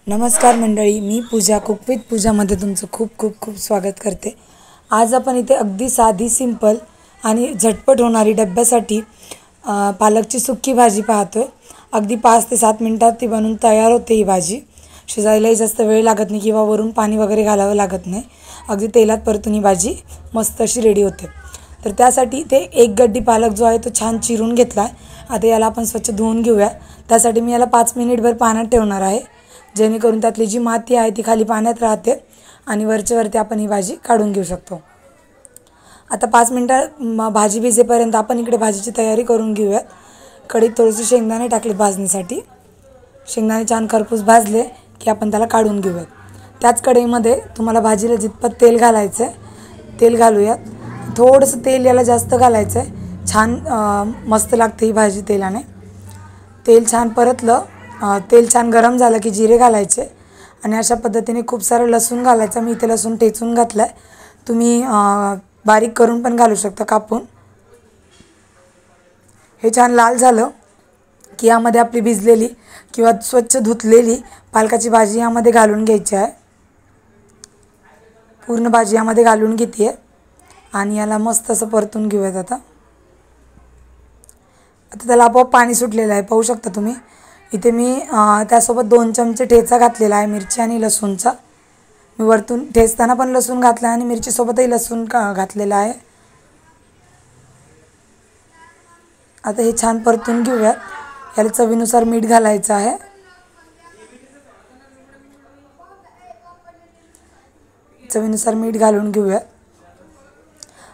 नमस्कार मंडळी, मी पूजा cook with पूजामध्ये तुमचं खूप खूप खूप स्वागत करते। आज आपण इथे अगदी साधी सिंपल आणि झटपट होणारी डब्यासाठी पालकची सुक्की भाजी पाहतोय। अगदी 5 ते 7 मिनिटात ती बनून तयार होते। ही भाजी शिजायलाही जास्त वेळ लागत नाही किंवा वरून पाणी वगैरे घालावं लागत नाही। अगदी तेलात परतून ही भाजी मस्त अशी रेडी होते। तर त्यासाठी ते एक गड्डी पालक जो आहे तो छान चिरून घेतला आहे। आता याला आपण स्वच्छ धुवून घेऊया। त्यासाठी मी याला 5 मिनिटभर पाण्यात ठेवणार आहे, जेणेकरून त्यातली जी माती आहे ती खाली पाण्यात राहते आणि वरची आपण ही भाजी काढून घेऊ शकतो। आता 5 मिनिटं भाजी भिजेपर्यंत आपण इकडे भाजीची तयारी करून घेऊया। कढईत थोडेसे शेंगदाणे टाकले भाजणीसाठी। शेंगदाणे छान खरपूस भाजले की आपण त्याला काढून घेऊया। त्याच कढईमध्ये तुम्हाला भाजीला जितपत तेल घालायचं आहे तेल घालूयात। थोडंसं तेल याला जास्त घालायचं आहे, छान मस्त लागते ही भाजी तेलाने। तेल छान परतलं, तेल छान गरम झालं की जिरे घालायचे आणि अशा पद्धतीने खूप सारं लसूण घालायचं। मी इथे लसूण ठेचून घातलं आहे, तुम्ही बारीक करून पण घालू शकता कापून। हे छान लाल झालं की यामध्ये आपली भिजलेली किंवा स्वच्छ धुतलेली पालकाची भाजी यामध्ये घालून घ्यायची आहे। पूर्ण भाजी यामध्ये घालून घेते आणि याला मस्त असं परतून घेऊयात। आता त्याला आपोआप पाणी सुटलेलं आहे, पाहू शकता तुम्ही। इथे मी त्यासोबत 2 चमचे ठेचा घातलेला आहे मिरची आणि लसूणचा। मी वरतून ठेचताना पण लसूण घातला आणि मिरचीसोबतही लसूण घातलेला आहे। आता हे छान परतून घेऊयात। याला चवीनुसार मीठ घालायचं आहे। चवीनुसार मीठ घालून घेऊयात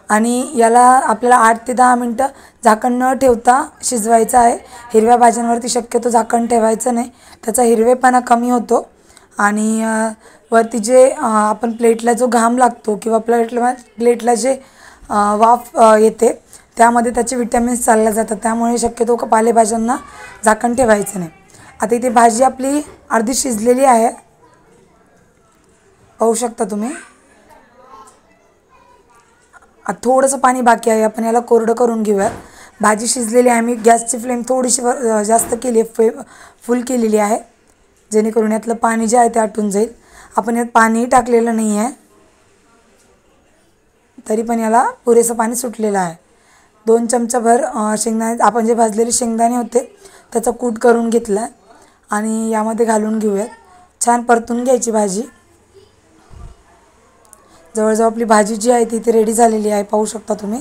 आणि याला आपल्याला 8 ते 10 मिनिटं झाकण न ठेवता शिजवायचं आहे। हिरव्या भाज्यांवरती शक्यतो झाकण ठेवायचं नाही, त्याचा हिरवेपणा कमी होतो आणि वरती जे आपण प्लेटला जो घाम लागतो किंवा प्लेटला जे वाफ येते त्यामध्ये त्याचे विटॅमिन्स चालले जातात। त्यामुळे शक्यतो पालेभाज्यांना झाकण ठेवायचं नाही। आता इथे भाजी आपली अर्धी शिजलेली आहे, पाहू शकता तुम्ही। थोडंसं पाणी बाकी आहे, आपण याला कोरडं करून घेऊया। भाजी शिजलेली आहे, मी गॅसची फ्लेम थोडीशी जास्त केली आहे, फुल केलेली आहे, जेणेकरून यातलं पाणी जे आहे ते आटून जाईल। आपण यात पाणीही टाकलेलं नाही आहे, तरी पण याला पुरेसं पाणी सुटलेलं आहे। 2 चमचाभर शेंगदाणे, आपण जे भाजलेले शेंगदाणे होते त्याचा कूट करून घेतला आहे आणि यामध्ये घालून घेऊयात। छान परतून घ्यायची भाजी। जवळजवळ आपली भाजी जी आहे ती इथे रेडी झालेली आहे, पाहू शकता तुम्ही।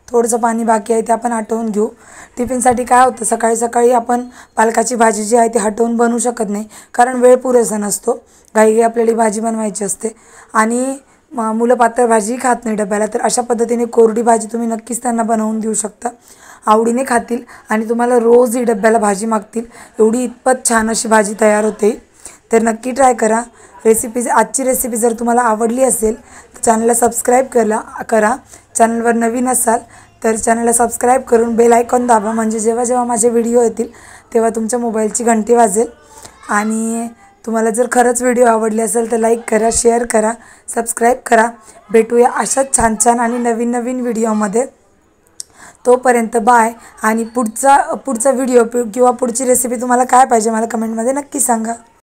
थोडंसं पाणी बाकी आहे ते आपण हटवून घेऊ। टिफिनसाठी काय होतं, सकाळी सकाळी आपण पालकाची भाजी जी आहे ती हटवून बनवू शकत नाही, कारण वेळ पुरेसा नसतो। घाई आपल्याला भाजी बनवायची असते आणि मुलं पातळ भाजी खात नाही डब्याला। तर अशा पद्धतीने कोरडी भाजी तुम्ही नक्कीच त्यांना बनवून देऊ शकता, आवडीने खातील आणि तुम्हाला रोज ही डब्याला भाजी मागतील, एवढी इतपत छान अशी भाजी तयार होते। तर नक्की ट्राय करा। आजची रेसिपी जर तुम्हाला आवडली असेल तर चॅनलला सबस्क्राईब करा। चॅनलवर नवीन असाल तर चॅनलला सबस्क्राईब करून बेल आयकॉन दाबा, म्हणजे जेव्हा जेव्हा माझे व्हिडिओ येतील तेव्हा तुमच्या मोबाईलची घंटी वाजेल। आणि तुम्हाला जर खरंच व्हिडिओ आवडले असेल तर लाईक करा, शेअर करा, सबस्क्राईब करा। भेटूया अशाच छान छान आणि नवीन नवीन व्हिडिओमध्ये। तोपर्यंत बाय। आणि पुढचा व्हिडिओ किंवा पुढची रेसिपी तुम्हाला काय पाहिजे मला कमेंटमध्ये नक्की सांगा।